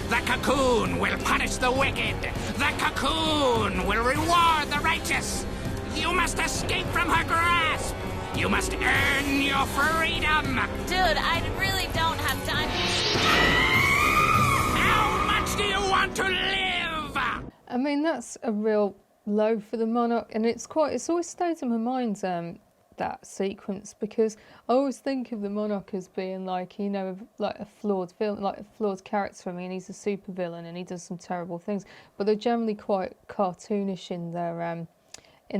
The Cocoon will punish the wicked. The Cocoon will reward the righteous. You must escape from her grasp. You must earn your freedom. Dude, I really don't have time. How much do you want to live? I mean, that's a real low for the Monarch, and it's always stayed in my mind, that sequence, because I always think of the Monarch as being like, you know, like a flawed villain, like a flawed character. I mean, he's a super villain and he does some terrible things, but they're generally quite cartoonish in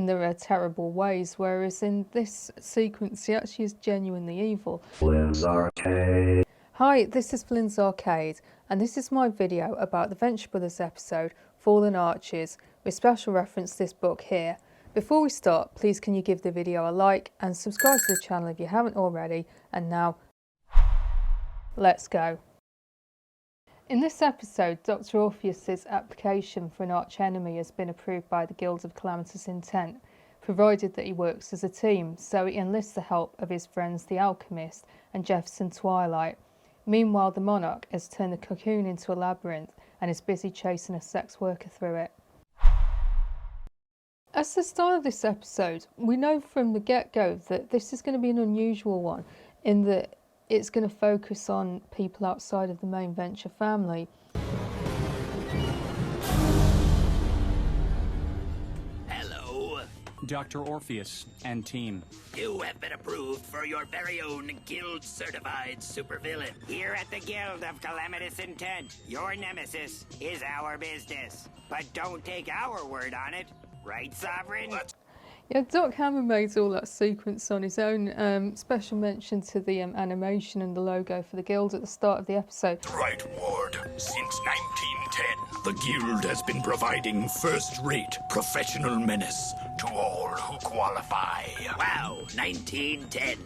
their terrible ways, whereas in this sequence he actually is genuinely evil. FlynnsArcade. Hi, this is FlynnsArcade, and this is my video about the Venture Bros episode Fallen Arches, with special reference to this book here. Before we start, please can you give the video a like and subscribe to the channel if you haven't already, and now let's go. In this episode, Dr Orpheus's application for an archenemy has been approved by the Guild of Calamitous Intent, provided that he works as a team, so he enlists the help of his friends the Alchemist and Jefferson Twilight. Meanwhile, the Monarch has turned the Cocoon into a labyrinth and is busy chasing a sex worker through it. As the start of this episode, we know from the get-go that this is going to be an unusual one, in that it's going to focus on people outside of the main Venture family. Hello. Dr. Orpheus and team. You have been approved for your very own guild-certified supervillain. Here at the Guild of Calamitous Intent, your nemesis is our business. But don't take our word on it. Right, Sovereign? Yeah, Doc Hammer made all that sequence on his own. Special mention to the animation and the logo for the Guild at the start of the episode. Right, Ward. Since 1910, the Guild has been providing first-rate professional menace to all who qualify. Wow, 1910.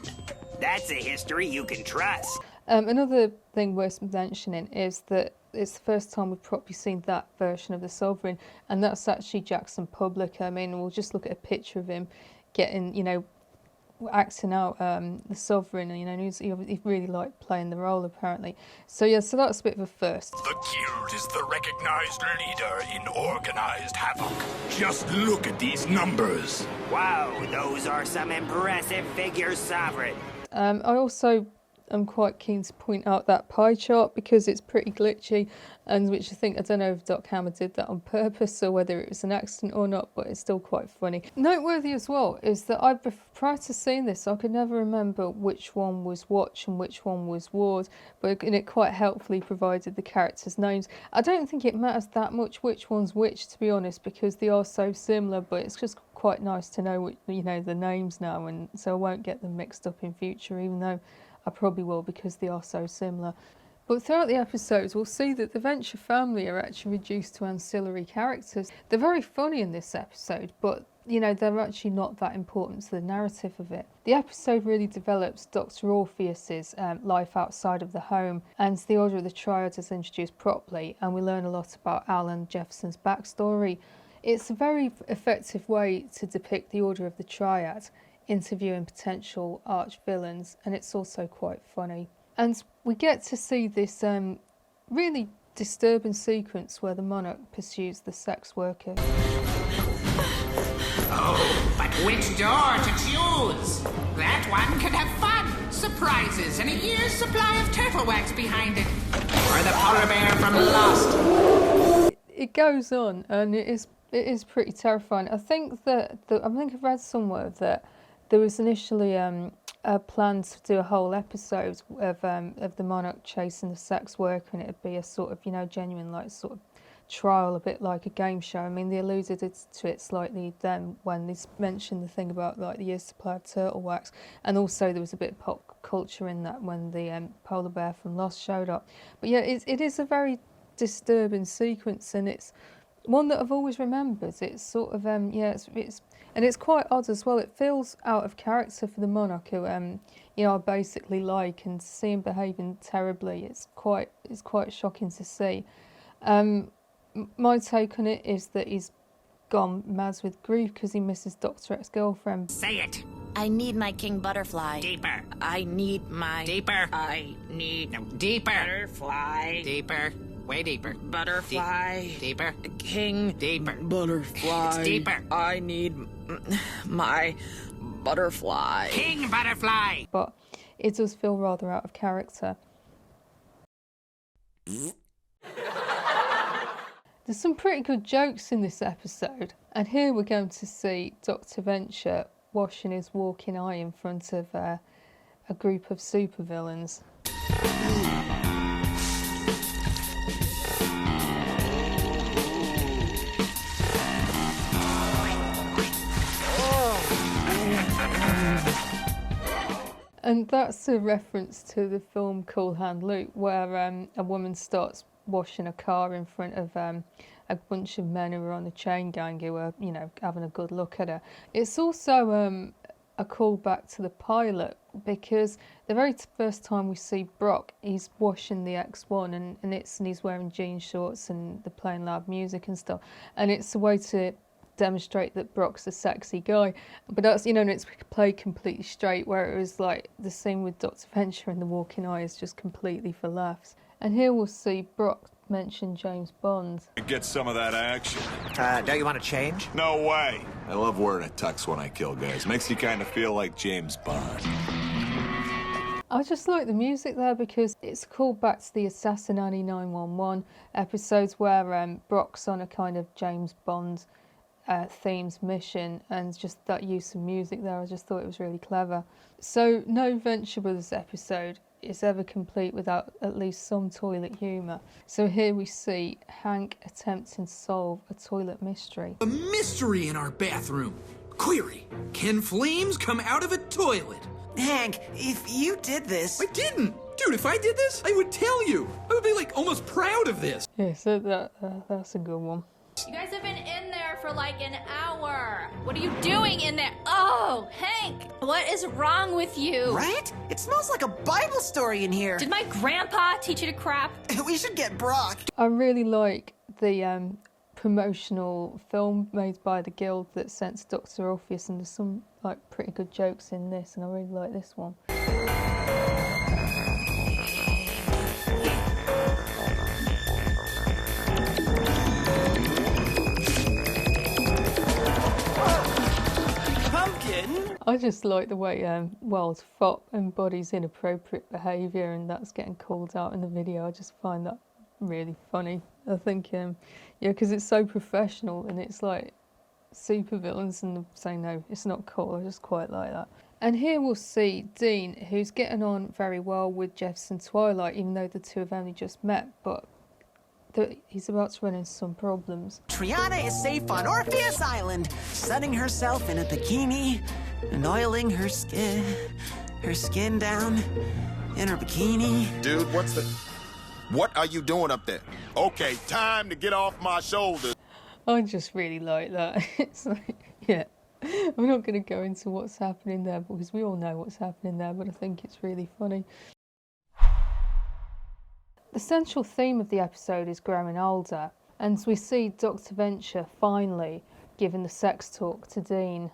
That's a history you can trust. Another thing worth mentioning is that it's the first time we've probably seen that version of the Sovereign, and that's actually Jackson Public. I mean, we'll just look at a picture of him getting, you know, acting out the Sovereign, and, you know, he really liked playing the role apparently. So yeah, so that's a bit of a first. The Guild is the recognized leader in organized havoc. Just look at these numbers. Wow, those are some impressive figures, Sovereign. I also am quite keen to point out that pie chart because it's pretty glitchy, and which I don't know if Doc Hammer did that on purpose or whether it was an accident or not, but it's still quite funny. Noteworthy as well is that prior to seeing this, I could never remember which one was Watch and which one was Ward, but it quite helpfully provided the characters' names. I don't think it matters that much which one's which, to be honest, because they are so similar, but it's just quite nice to know, you know, the names now, and so I won't get them mixed up in future, even though I probably will because they are so similar. But throughout the episodes, we'll see that the Venture family are actually reduced to ancillary characters. They're very funny in this episode, but, you know, they're actually not that important to the narrative of it. The episode really develops Dr. Orpheus's life outside of the home, and the Order of the Triad is introduced properly, and we learn a lot about Al and Jefferson's backstory. It's a very effective way to depict the Order of the Triad, interviewing potential arch-villains, and it's also quite funny. And we get to see this really disturbing sequence where the Monarch pursues the sex worker. Oh, but which door to choose? That one could have fun, surprises, and a year's supply of turtle wax behind it. Or the polar bear from Lost. It goes on, and it is pretty terrifying. I think I've read somewhere that there was initially a plan to do a whole episode of the Monarch chasing the sex worker, and it'd be a sort of, you know, genuine like sort of trial, a bit like a game show. I mean, they alluded to it slightly then when they mentioned the thing about like the year's supply of turtle wax, and also there was a bit of pop culture in that when the polar bear from Lost showed up. But yeah, it is a very disturbing sequence, and it's one that I've always remembered. It's sort of and it's quite odd as well. It feels out of character for the Monarch, who you know, I basically like, and to see him behaving terribly, it's quite shocking to see. My take on it is that he's gone mad with grief because he misses Dr. ex-girlfriend. Say it. I need my king butterfly. Deeper. I need my... Deeper. I need... No, deeper. Butterfly. Deeper. Way deeper. Butterfly. Deeper. King. Deeper. Butterfly. It's deeper. I need my butterfly. King Butterfly! But it does feel rather out of character. There's some pretty good jokes in this episode, and here we're going to see Dr. Venture washing his walking eye in front of a group of supervillains. And that's a reference to the film Cool Hand Luke, where a woman starts washing a car in front of a bunch of men who are on the chain gang who are, you know, having a good look at her. It's also a callback to the pilot, because the very first time we see Brock, he's washing the X1 and he's wearing jean shorts and they're playing loud music and stuff. And it's a way to demonstrate that Brock's a sexy guy, but that's, you know, and it's played completely straight, where it was like the scene with Dr. Venture and the walking eye is just completely for laughs. And here we'll see Brock mention James Bond. Get some of that action. Don't you want to change? No way. I love wearing a tux when I kill guys. Makes you kind of feel like James Bond. I just like the music there because it's called back to the Assassin Annie 911 episodes where Brock's on a kind of James Bond themes mission, and just that use of music there, I just thought it was really clever. So no Venture Bros episode is ever complete without at least some toilet humour. So here we see Hank attempting to solve a toilet mystery. A mystery in our bathroom. Query: can flames come out of a toilet? Hank, if you did this... I didn't! Dude, if I did this, I would tell you! I would be, like, almost proud of this! Yeah, so that's a good one. You guys have been in there for like an hour. What are you doing in there? Oh, Hank, what is wrong with you? Right? It smells like a Bible story in here. Did my grandpa teach you to crap? We should get Brock. I really like the promotional film made by the guild that sent to Dr. Orpheus, and there's some like pretty good jokes in this, and I really like this one. I just like the way Wild Fop embodies inappropriate behaviour, and that's getting called out in the video. I just find that really funny. I think, yeah, because it's so professional and it's like supervillains and saying no, it's not cool. I just quite like that. And here we'll see Dean, who's getting on very well with Jefferson Twilight, even though the two have only just met, but he's about to run into some problems. Triad is safe on Orpheus Island, sunning herself in a bikini and oiling her skin down in her bikini. Dude, what are you doing up there? Okay, time to get off my shoulders. I just really like that. It's like, yeah, I'm not going to go into what's happening there because we all know what's happening there, but I think it's really funny. The central theme of the episode is growing older, and we see Dr. Venture finally giving the sex talk to Dean.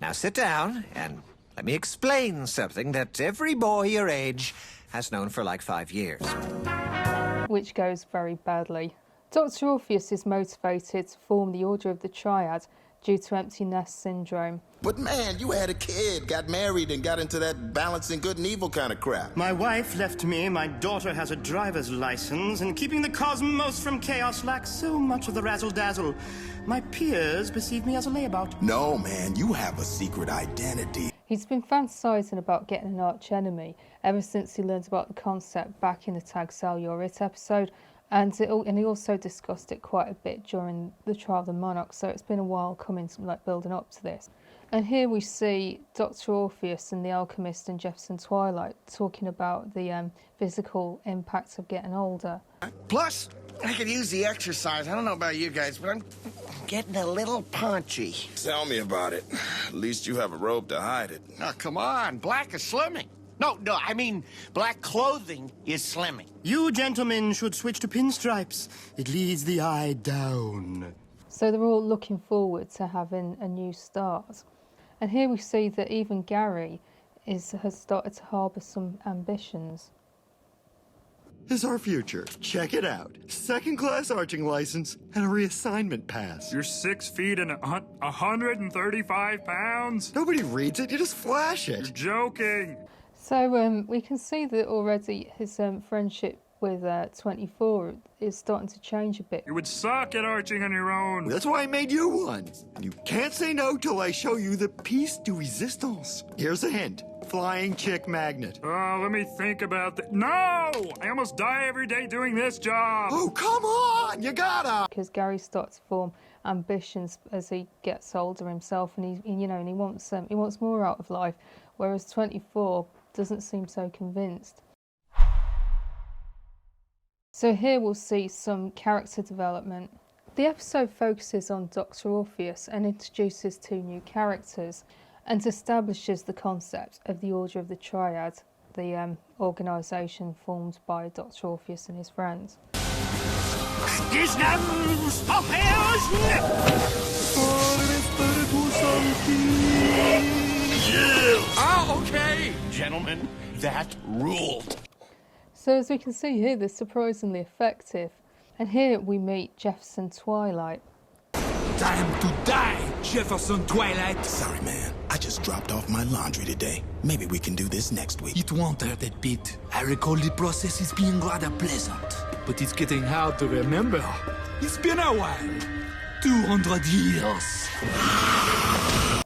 Now sit down and let me explain something that every boy your age has known for like 5 years. Which goes very badly. Dr. Orpheus is motivated to form the Order of the Triad due to empty nest syndrome. But man, you had a kid, got married, and got into that balancing good and evil kind of crap. My wife left me, my daughter has a driver's license, and keeping the cosmos from chaos lacks so much of the razzle-dazzle. My peers perceive me as a layabout. No, man, you have a secret identity. He's been fantasizing about getting an archenemy ever since he learned about the concept back in the Tag Sell Your It episode, and he also discussed it quite a bit during the trial of the Monarch, so it's been a while coming to like building up to this. And here we see Dr. Orpheus and the Alchemist and Jefferson Twilight talking about the physical impact of getting older. Plus, I could use the exercise. I don't know about you guys, but I'm getting a little paunchy. Tell me about it. At least you have a robe to hide it. Oh, come on. Black is slimming. No, I mean, black clothing is slimming. You gentlemen should switch to pinstripes. It leads the eye down. So they're all looking forward to having a new start. And here we see that even Gary has started to harbour some ambitions. is our future. Check it out. Second-class arching license and a reassignment pass. You're 6 feet and 135 pounds? Nobody reads it, you just flash it. You're joking. So we can see that already his friendship with 24 is starting to change a bit. You would suck at arching on your own. That's why I made you one. You can't say no till I show you the piece de resistance. Here's a hint. Flying chick magnet. Let me think about that. No! I almost die every day doing this job. Oh, come on! You gotta! Because Gary starts to form ambitions as he gets older himself, and he wants more out of life, whereas 24 doesn't seem so convinced. So here we'll see some character development. The episode focuses on Dr. Orpheus and introduces 2 new characters and establishes the concept of the Order of the Triad, the organisation formed by Dr. Orpheus and his friends. Oh, okay! Gentlemen, that ruled. So as we can see here, they're surprisingly effective. And here we meet Jefferson Twilight. Time to die, Jefferson Twilight! Sorry, man. I just dropped off my laundry today. Maybe we can do this next week. It won't hurt a bit. I recall the process is being rather pleasant, but it's getting hard to remember. It's been a while. 200 years.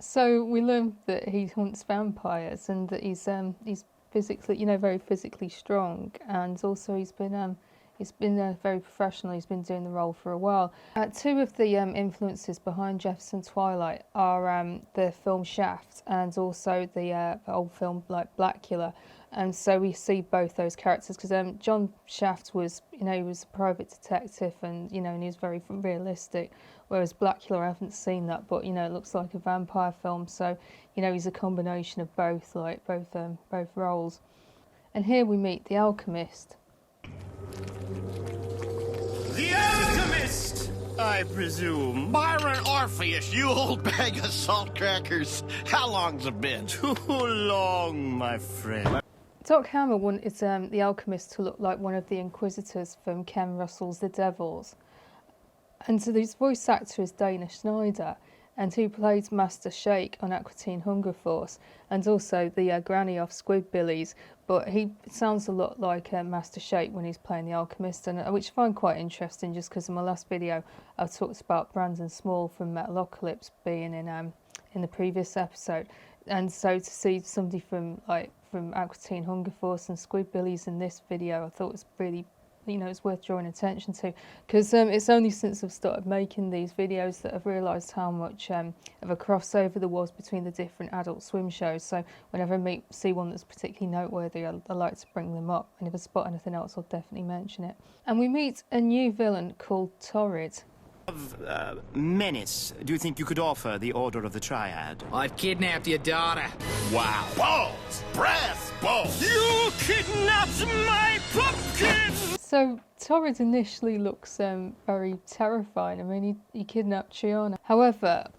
So we learn that he hunts vampires and that he's physically, very physically strong, and also he's been very professional. He's been doing the role for a while. 2 of the influences behind Jefferson Twilight are the film Shaft and also the old film like Blackula. And so we see both those characters because John Shaft was, he was a private detective and and he was very realistic. Whereas Blackula, I haven't seen that, but it looks like a vampire film. So he's a combination of both, like both roles. And here we meet the Alchemist. The Alchemist, I presume. Byron Orpheus, you old bag of salt crackers. How long's it been? Too long, my friend. Doc Hammer wanted the Alchemist to look like one of the Inquisitors from Ken Russell's The Devils. And so his voice actor is Dana Schneider, and who played Master Shake on Aqua Teen Hunger Force, and also the granny off Squidbillies. But he sounds a lot like Master Shake when he's playing the Alchemist, and which I find quite interesting, just because in my last video I talked about Brandon Small from Metalocalypse being in the previous episode, and so to see somebody from Aqua Teen Hunger Force and Squidbillies in this video, I thought was really, it's worth drawing attention to, because it's only since I've started making these videos that I've realised how much of a crossover there was between the different Adult Swim shows. So whenever I see one that's particularly noteworthy, I like to bring them up, and if I spot anything else, I'll definitely mention it. And we meet a new villain called Torrid. Menace, do you think you could offer the Order of the Triad? I've kidnapped your daughter. Wow. Balls! Brass balls! You kidnapped my pumpkin! So Torrid initially looks very terrifying. I mean, he kidnapped Triana. However,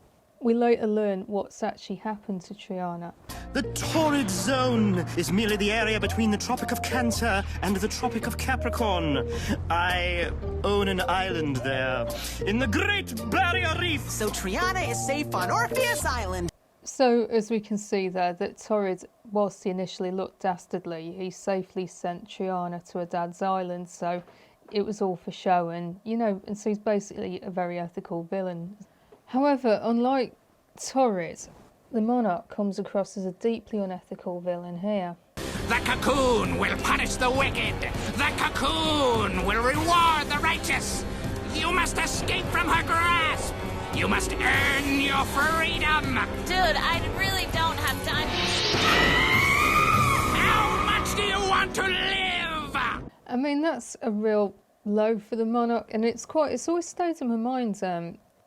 we later learn what's actually happened to Triana. The Torrid Zone is merely the area between the Tropic of Cancer and the Tropic of Capricorn. I own an island there, in the Great Barrier Reef. So Triana is safe on Orpheus Island. So, as we can see there, that Torrid, whilst he initially looked dastardly, he safely sent Triana to her dad's island, so it was all for show, and and so he's basically a very ethical villain. However, unlike Torrid, the Monarch comes across as a deeply unethical villain here. The Cocoon will punish the wicked. The Cocoon will reward the righteous. You must escape from her grasp. You must earn your freedom. Dude, I really don't have time. How much do you want to live? I mean, that's a real low for the Monarch, and it's always stayed in my mind,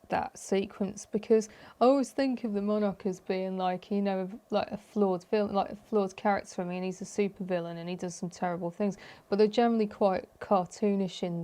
that sequence, because I always think of the Monarch as being like like a flawed villain, like a flawed character. I mean, he's a super villain and he does some terrible things, but they're generally quite cartoonish in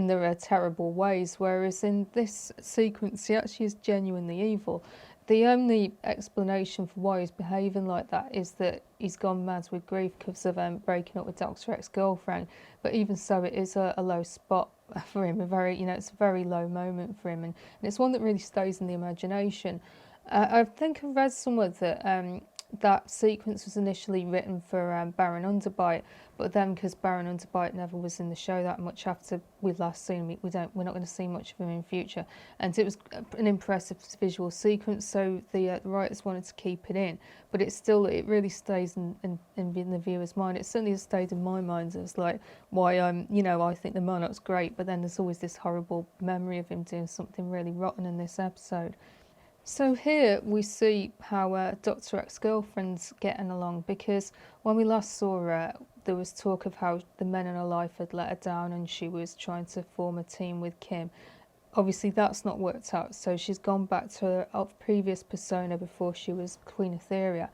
their terrible ways, whereas in this sequence he actually is genuinely evil. The only explanation for why he's behaving like that is that he's gone mad with grief because of breaking up with Dr. ex-girlfriend. But even so, it is a low spot for him. It's a very low moment for him, and it's one that really stays in the imagination. I think I've read somewhere that that sequence was initially written for Baron Underbite, but then because Baron Underbite never was in the show that much after we'd last seen him, we're not going to see much of him in future, and it was an impressive visual sequence, so the writers wanted to keep it in, but it really stays in the viewer's mind. It certainly has stayed in my mind as like why I think the Monarch's great, but then there's always this horrible memory of him doing something really rotten in this episode. So here we see how Dr. ex-girlfriend's getting along, because when we last saw her, there was talk of how the men in her life had let her down and she was trying to form a team with Kim. Obviously that's not worked out, so she's gone back to her previous persona before she was Queen Etheria,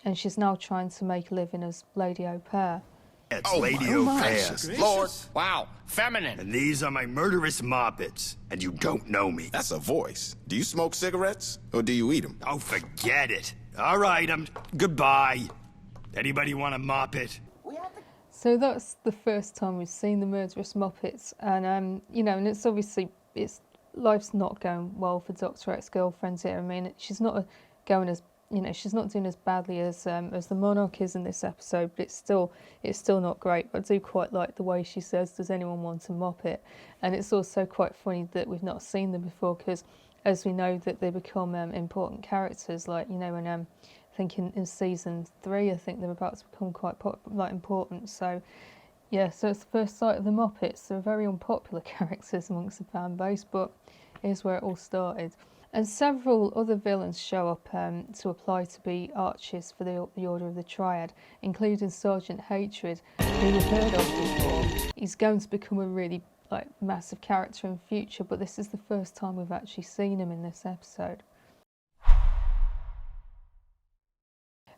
and she's now trying to make a living as Lady Au Pair. It's Lady Au Pair. Lord, wow, feminine. And these are my murderous moppets, and you don't know me. That's a voice. Do you smoke cigarettes, or do you eat them? Oh, forget it. All right, goodbye. Anybody want a moppet? So that's the first time we've seen the murderous Muppets, and and it's obviously life's not going well for Dr. ex-girlfriend here. I mean, she's not she's not doing as badly as the Monarch is in this episode, but it's still not great. But I do quite like the way she says, "Does anyone want a Muppet?" And it's also quite funny that we've not seen them before, because as we know that they become important characters, like when I think in season 3, I think they're about to become quite important. So yeah, so it's the first sight of the Muppets. They're very unpopular characters amongst the fan base, but here's where it all started. And several other villains show up to apply to be archers for the Order of the Triad, including Sergeant Hatred, who we've heard of before. He's going to become a really massive character in future, but this is the first time we've actually seen him in this episode.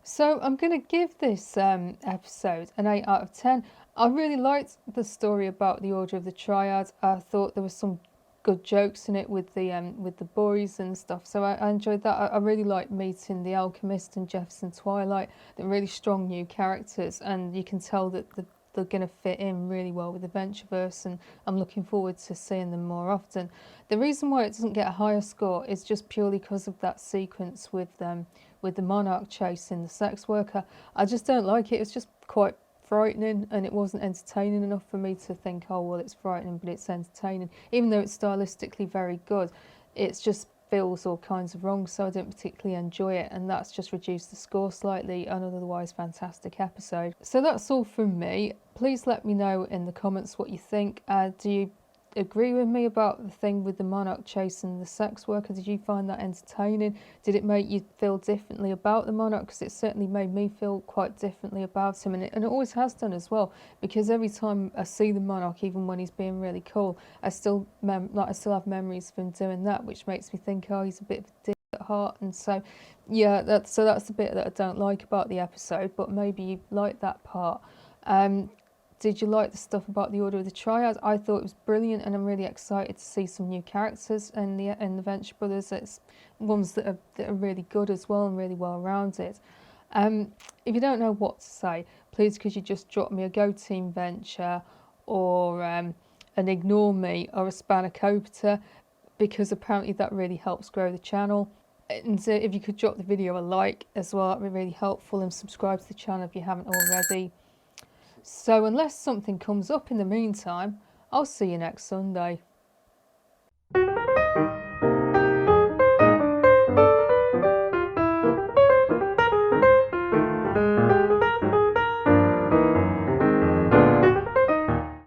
So I'm going to give this episode an 8 out of 10. I really liked the story about the Order of the Triad. I thought there was some good jokes in it with the boys and stuff, so I enjoyed that. I really liked meeting the Alchemist and Jefferson Twilight. They're really strong new characters, and you can tell that they're going to fit in really well with the Ventureverse, and I'm looking forward to seeing them more often. The reason why it doesn't get a higher score is just purely because of that sequence with the Monarch chasing the sex worker. I just don't like it. It's just quite frightening, and it wasn't entertaining enough for me to think, oh well, it's frightening but it's entertaining. Even though it's stylistically very good, it just feels all kinds of wrong, so I didn't particularly enjoy it, and that's just reduced the score slightly. An otherwise fantastic episode. So that's all from me. Please let me know in the comments what you think. Do you agree with me about the thing with the Monarch chasing the sex worker? Did you find that entertaining? Did it make you feel differently about the Monarch? Because it certainly made me feel quite differently about him, and it always has done as well, because every time I see the Monarch, even when he's being really cool, I still have memories of him doing that, which makes me think, oh, he's a bit of a dick at heart. And so yeah, that's the bit that I don't like about the episode, but maybe you like that part. Did you like the stuff about the Order of the Triad? I thought it was brilliant, and I'm really excited to see some new characters in the Venture Brothers. It's ones that are really good as well and really well rounded. If you don't know what to say, please could you just drop me a Go Team Venture or an Ignore Me or a Spanakopter, because apparently that really helps grow the channel. And if you could drop the video a like as well, that'd be really helpful, and subscribe to the channel if you haven't already. So unless something comes up in the meantime, I'll see you next Sunday.